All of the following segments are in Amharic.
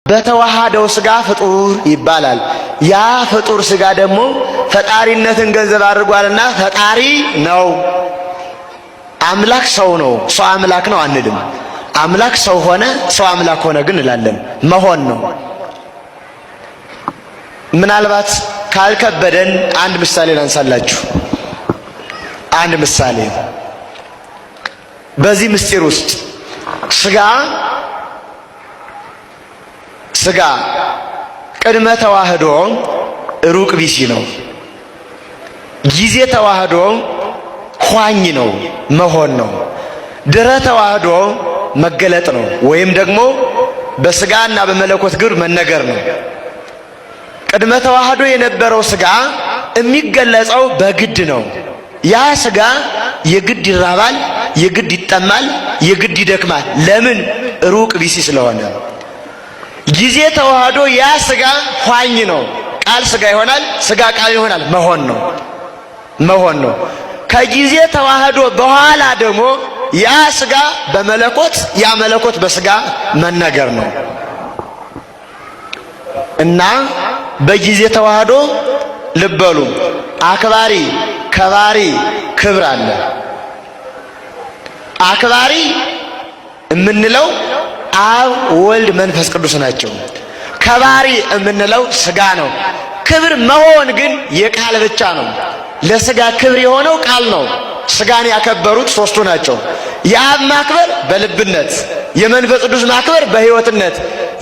በተዋሃደው ስጋ ፍጡር ይባላል። ያ ፍጡር ስጋ ደግሞ ፈጣሪነትን ገንዘብ አድርጓልና ፈጣሪ ነው። አምላክ ሰው ነው። ሰው አምላክ ነው አንልም። አምላክ ሰው ሆነ፣ ሰው አምላክ ሆነ ግን እንላለን። መሆን ነው። ምናልባት ካልከበደን አንድ ምሳሌ ላንሳላችሁ። አንድ ምሳሌ በዚህ ምስጢር ውስጥ ስጋ ቅድመ ተዋህዶ ሩቅ ቢሲ ነው። ጊዜ ተዋህዶ ኋኝ ነው፣ መሆን ነው። ድረ ተዋህዶ መገለጥ ነው፣ ወይም ደግሞ በስጋና በመለኮት ግብር መነገር ነው። ቅድመ ተዋህዶ የነበረው ስጋ የሚገለጸው በግድ ነው። ያ ስጋ የግድ ይራባል፣ የግድ ይጠማል፣ የግድ ይደክማል። ለምን? ሩቅ ቢሲ ስለሆነ። ጊዜ ተዋህዶ ያ ስጋ ኋኝ ነው። ቃል ስጋ ይሆናል፣ ስጋ ቃል ይሆናል። መሆን ነው። ከጊዜ ተዋህዶ በኋላ ደግሞ ያ ስጋ በመለኮት ያ መለኮት በስጋ መነገር ነው እና በጊዜ ተዋህዶ ልበሉ አክባሪ፣ ከባሪ፣ ክብር አለ። አክባሪ የምንለው አብ ወልድ መንፈስ ቅዱስ ናቸው። ከባሪ የምንለው ስጋ ነው። ክብር መሆን ግን የቃል ብቻ ነው። ለስጋ ክብር የሆነው ቃል ነው። ስጋን ያከበሩት ሶስቱ ናቸው። የአብ ማክበር በልብነት፣ የመንፈስ ቅዱስ ማክበር በሕይወትነት፣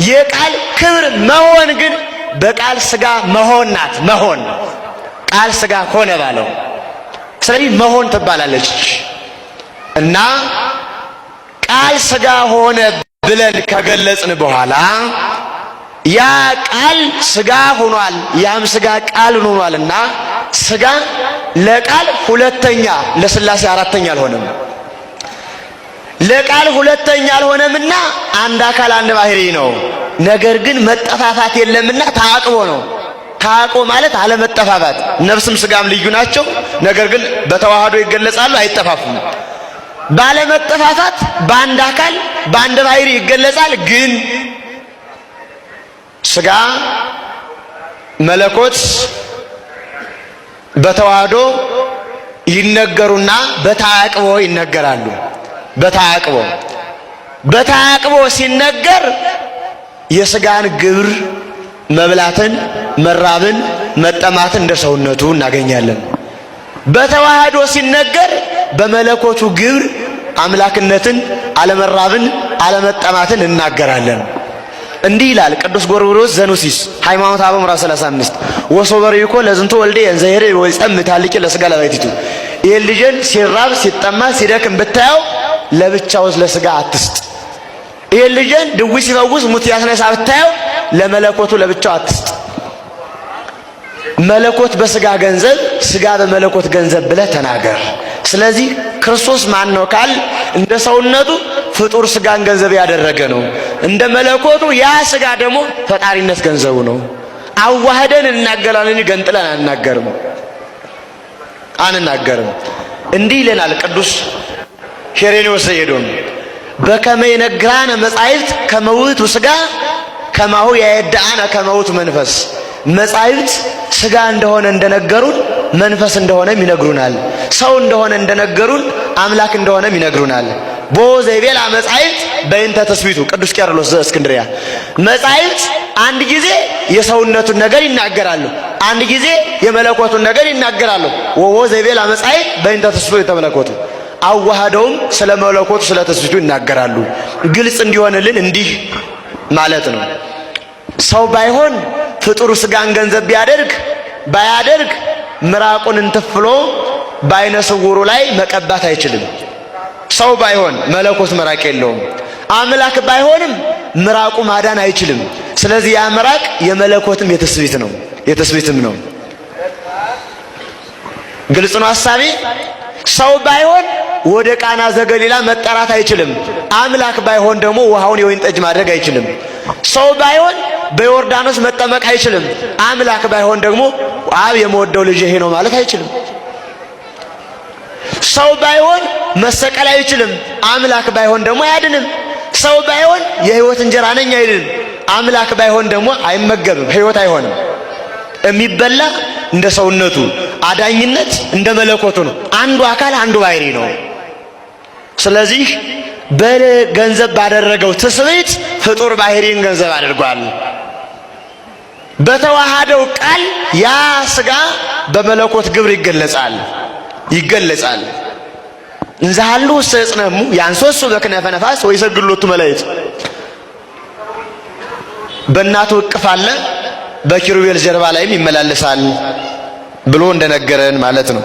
የቃል ክብር መሆን ግን በቃል ስጋ መሆን ናት። መሆን ቃል ስጋ ሆነ ባለው ስለዚህ መሆን ትባላለች እና ቃል ስጋ ሆነ ብለን ከገለጽን በኋላ ያ ቃል ስጋ ሆኗል፣ ያም ስጋ ቃል ሆኗልና ስጋ ለቃል ሁለተኛ ለሥላሴ አራተኛ አልሆነም። ለቃል ሁለተኛ አልሆነምና አንድ አካል አንድ ባህሪ ነው። ነገር ግን መጠፋፋት የለምና ታቅቦ ነው። ታቅቦ ማለት አለመጠፋፋት። ነፍስም ስጋም ልዩ ናቸው፣ ነገር ግን በተዋህዶ ይገለጻሉ፣ አይጠፋፉም። ባለመጠፋፋት በአንድ አካል በአንድ ባህሪ ይገለጻል። ግን ስጋ መለኮት በተዋህዶ ይነገሩና በታቅቦ ይነገራሉ። በታቅቦ ሲነገር የስጋን ግብር መብላትን፣ መራብን፣ መጠማትን እንደ ሰውነቱ እናገኛለን። በተዋህዶ ሲነገር በመለኮቱ ግብር አምላክነትን፣ አለመራብን፣ አለመጠማትን እናገራለን። እንዲህ ይላል ቅዱስ ጎርጎርዮስ ዘኑሲስ ሃይማኖተ አበው ምዕራፍ 35 ወሶበሪኮ ለዝንቶ ወልዴ እንዘሄረ ወይጸም ታልቂ ለስጋ ለባይቲቱ። ይሄን ልጅን ሲራብ ሲጠማ ሲደክም ብታየው ለብቻው ለስጋ አትስጥ። ይሄን ልጅን ድዊ ሲፈውስ ሙት ያስነሳ ብታየው ለመለኮቱ ለብቻው አትስጥ። መለኮት በስጋ ገንዘብ፣ ስጋ በመለኮት ገንዘብ ብለህ ተናገር። ስለዚህ ክርስቶስ ማን ነው ካል እንደ ሰውነቱ ፍጡር ስጋን ገንዘብ ያደረገ ነው። እንደ መለኮቱ ያ ስጋ ደግሞ ፈጣሪነት ገንዘቡ ነው። አዋህደን እናገራለን፣ ገንጥለን አንናገርም። እንዲህ ይለናል ቅዱስ ሄሬኔዎስ ዘኤዶም በከመ ይነግራነ መጻሕፍት ከመውቱ ስጋ ከማሁ ያየዳአነ ከመውቱ መንፈስ። መጻሕፍት ስጋ እንደሆነ እንደነገሩን መንፈስ እንደሆነም ይነግሩናል። ሰው እንደሆነ እንደነገሩን አምላክ እንደሆነም ይነግሩናል። ቦ ዘይቤላ መጻሕፍት በእንተ ትስብእቱ ቅዱስ ቄርሎስ ዘእስክንድርያ። መጻሕፍት አንድ ጊዜ የሰውነቱን ነገር ይናገራሉ፣ አንድ ጊዜ የመለኮቱን ነገር ይናገራሉ። ወቦ ዘይቤላ መጻሕፍት በእንተ ትስብእቱ ተመለኮቱ። አዋህደውም ስለ መለኮቱ ስለ ትስብእቱ ይናገራሉ። ግልጽ እንዲሆንልን እንዲህ ማለት ነው። ሰው ባይሆን ፍጡር ስጋን ገንዘብ ባያደርግ ምራቁን እንትፍሎ በዓይነ ስውሩ ላይ መቀባት አይችልም። ሰው ባይሆን መለኮት ምራቅ የለውም። አምላክ ባይሆንም ምራቁ ማዳን አይችልም። ስለዚህ ያ ምራቅ የመለኮትም የትስብእትም ነው። ግልጽ ነው ሐሳቤ። ሰው ባይሆን ወደ ቃና ዘገሊላ መጠራት አይችልም። አምላክ ባይሆን ደግሞ ውሃውን የወይን ጠጅ ማድረግ አይችልም። ሰው ባይሆን በዮርዳኖስ መጠመቅ አይችልም። አምላክ ባይሆን ደግሞ አብ የምወደው ልጅ ይሄ ነው ማለት አይችልም። ሰው ባይሆን መሰቀል አይችልም። አምላክ ባይሆን ደግሞ አያድንም። ሰው ባይሆን የሕይወት እንጀራ ነኝ አይልም። አምላክ ባይሆን ደግሞ አይመገብም፣ ሕይወት አይሆንም። የሚበላ እንደ ሰውነቱ፣ አዳኝነት እንደ መለኮቱ ነው። አንዱ አካል አንዱ ባህሪ ነው። ስለዚህ በገንዘብ ባደረገው ትስብእት ፍጡር ባህሪን ገንዘብ አድርጓል። በተዋሃደው ቃል ያ ሥጋ በመለኮት ግብር ይገለጻል። እንዛሉ ሰጽነሙ ያንሶሱ በክነፈ ነፋስ ወይሰግዱለቱ መላእክት በእናቱ እቅፍ አለ፣ በኪሩቤል ጀርባ ላይም ይመላለሳል ብሎ እንደነገረን ማለት ነው።